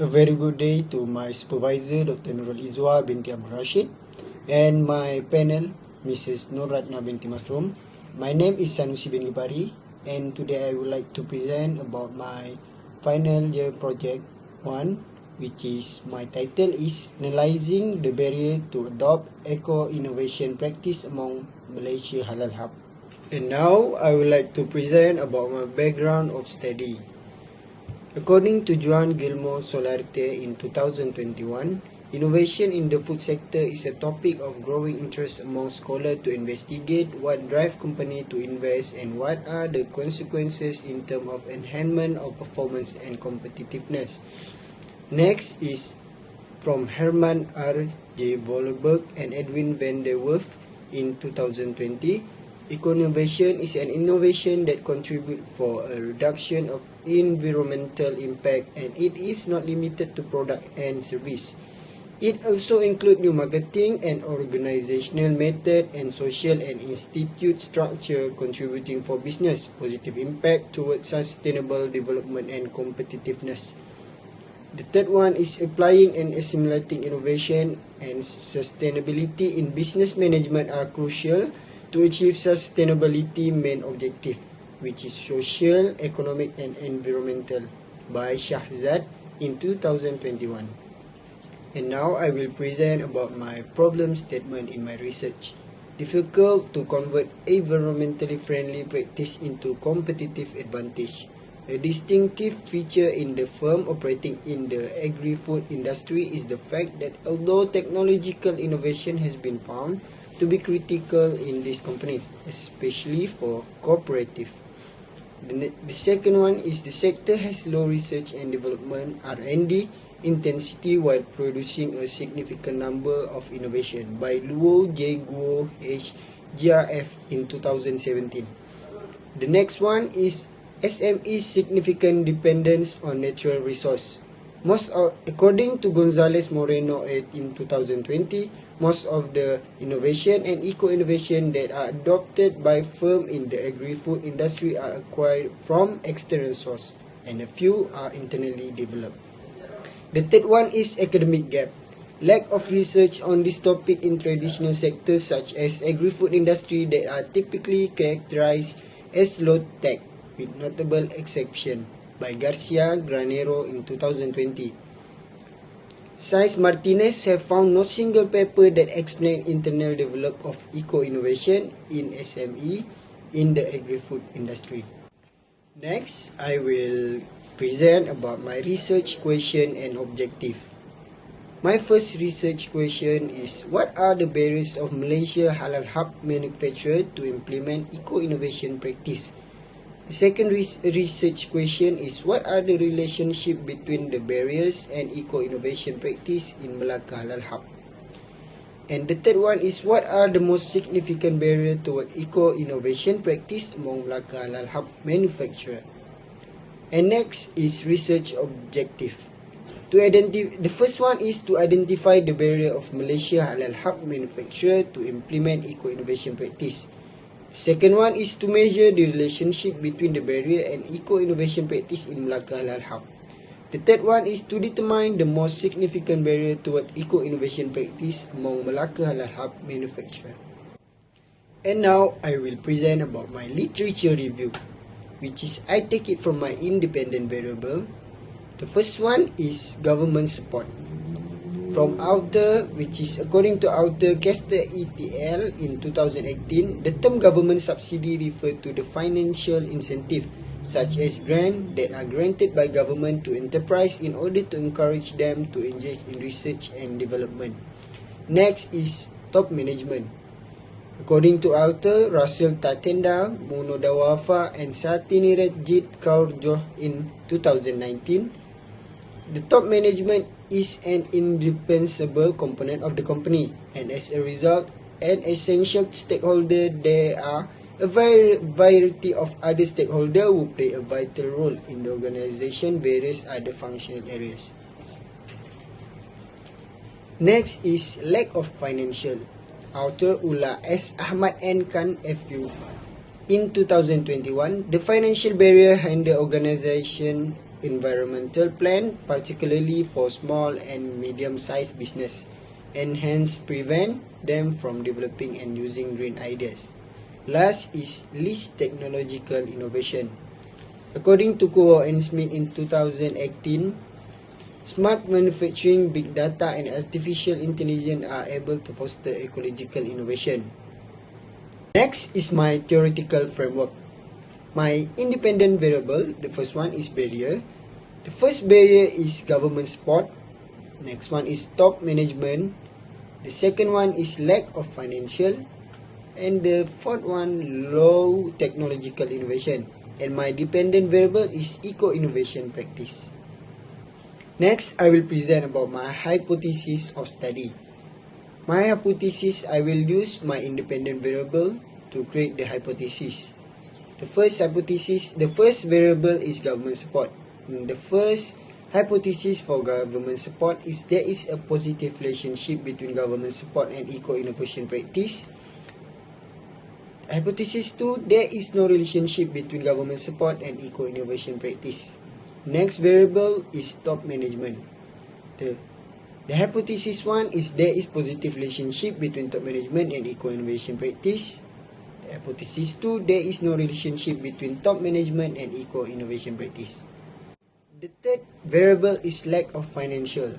A very good day to my supervisor, Dr. Nurul Izwa binti Abdul Rashid, and my panel, Mrs. Nurratna binti Masrum. My name is Sanusi bin Gepari, and today I would like to present about my final year project 1, which is my title is Analyzing the Barrier to Adopt Eco-Innovation Practice Among Malaysia Halal Hub. And now I would like to present about my background of study. According to Juan Guillermo Solarte in 2021, innovation in the food sector is a topic of growing interest among scholars to investigate what drives companies to invest and what are the consequences in terms of enhancement of performance and competitiveness. Next is from Herman R. J. Volberg and Edwin van der Werf in 2020. Eco-innovation is an innovation that contributes for a reduction of environmental impact, and it is not limited to product and service. It also includes new marketing and organizational method and social and institute structure contributing for business positive impact towards sustainable development and competitiveness. The third one is applying and assimilating innovation and sustainability in business management are crucial to achieve sustainability main objective, which is social, economic and environmental, by Shahzad in 2021. And now I will present about my problem statement in my research. Difficult to convert environmentally friendly practice into competitive advantage. A distinctive feature in the firm operating in the agri-food industry is the fact that although technological innovation has been found to be critical in this company, especially for cooperative. The second one is the sector has low research and development (R&D) intensity while producing a significant number of innovation, by Luo J. Guo H. GRF in 2017. The next one is SME's significant dependence on natural resource. According to Gonzalez Moreno in 2020, most of the innovation and eco-innovation that are adopted by firms in the agri-food industry are acquired from external source, and a few are internally developed. The third one is academic gap. Lack of research on this topic in traditional sectors such as agri-food industry that are typically characterized as low-tech, with notable exception, by Garcia Granero in 2020. Saiz Martinez have found no single paper that explain internal development of eco-innovation in SME in the agri-food industry. Next, I will present about my research question and objective. My first research question is, what are the barriers of Malaysia Halal Hub manufacturer to implement eco-innovation practice? The second research question is, what are the relationship between the barriers and eco-innovation practice in Melaka Halal Hub? And the third one is, what are the most significant barriers toward eco-innovation practice among Melaka Halal Hub manufacturer? And next is research objective. The first one is to identify the barrier of Malaysia Halal Hub manufacturer to implement eco-innovation practice. Second one is to measure the relationship between the barrier and eco-innovation practice in Melaka Halal Hub. The third one is to determine the most significant barrier toward eco-innovation practice among Melaka Halal Hub manufacturer. And now I will present about my literature review, which is I take it from my independent variable. The first one is government support. From author, which is according to author Kester ETL in 2018, the term government subsidy refers to the financial incentive, such as grants that are granted by government to enterprise in order to encourage them to engage in research and development. Next is top management. According to author Russell Tatenda, Muno Dawafa and Satinirat Kaur Joh in 2019, the top management is an indispensable component of the company, and as a result, an essential stakeholder. There are a variety of other stakeholders who play a vital role in the organization various other functional areas. Next is lack of financial. Author Ula S. Ahmad N. Khan FU. In 2021, the financial barrier and the organization environmental plan, particularly for small and medium-sized business, and hence prevent them from developing and using green ideas. Last is least technological innovation. According to Kuo and Smith in 2018, smart manufacturing, big data, and artificial intelligence are able to foster ecological innovation. Next is my theoretical framework. My independent variable, the first one is barrier. The first barrier is government support. Next one is top management. The second one is lack of financial. And the fourth one, low technological innovation. And my dependent variable is eco-innovation practice. Next, I will present about my hypothesis of study. My hypothesis, I will use my independent variable to create the hypothesis. The first variable is government support. The first hypothesis for government support is there is a positive relationship between government support and eco-innovation practice. Hypothesis 2, there is no relationship between government support and eco-innovation practice. Next variable is top management. The hypothesis 1 is there is positive relationship between top management and eco-innovation practice. The hypothesis 2, there is no relationship between top management and eco-innovation practice. The third variable is lack of financial.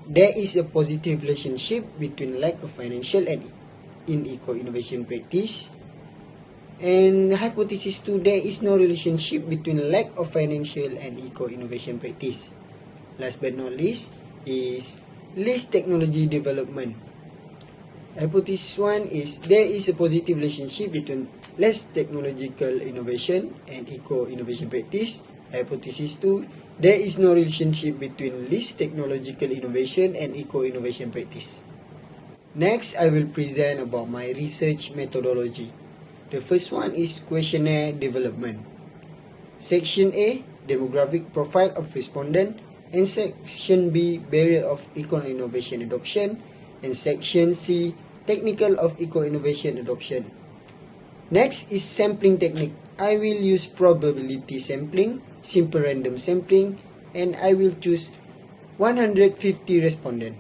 There is a positive relationship between lack of financial and in eco-innovation practice. And hypothesis 2, there is no relationship between lack of financial and eco-innovation practice. Last but not least is least technology development. Hypothesis 1 is there is a positive relationship between less technological innovation and eco-innovation practice. Hypothesis 2, there is no relationship between least technological innovation and eco-innovation practice. Next, I will present about my research methodology. The first one is questionnaire development. Section A, demographic profile of respondent, and Section B, barrier of eco-innovation adoption, and Section C, technical of eco-innovation adoption. Next is sampling technique. I will use probability sampling, simple random sampling, and I will choose 150 respondents.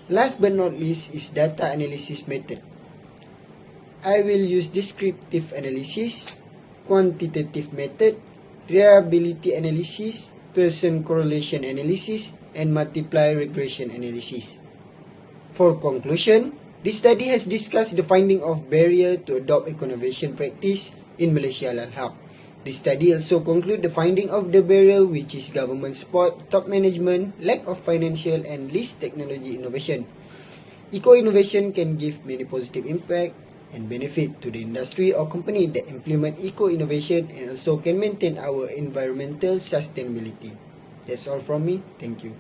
Last but not least is data analysis method. I will use descriptive analysis, quantitative method, reliability analysis, Pearson correlation analysis, and multiply regression analysis. For conclusion, this study has discussed the finding of barrier to adopt eco-innovation practice in Malaysia Al-Haq. This study also conclude the finding of the barrier, which is government support, top management, lack of financial, and least technology innovation. Eco-innovation can give many positive impact and benefit to the industry or company that implement eco-innovation, and also can maintain our environmental sustainability. That's all from me. Thank you.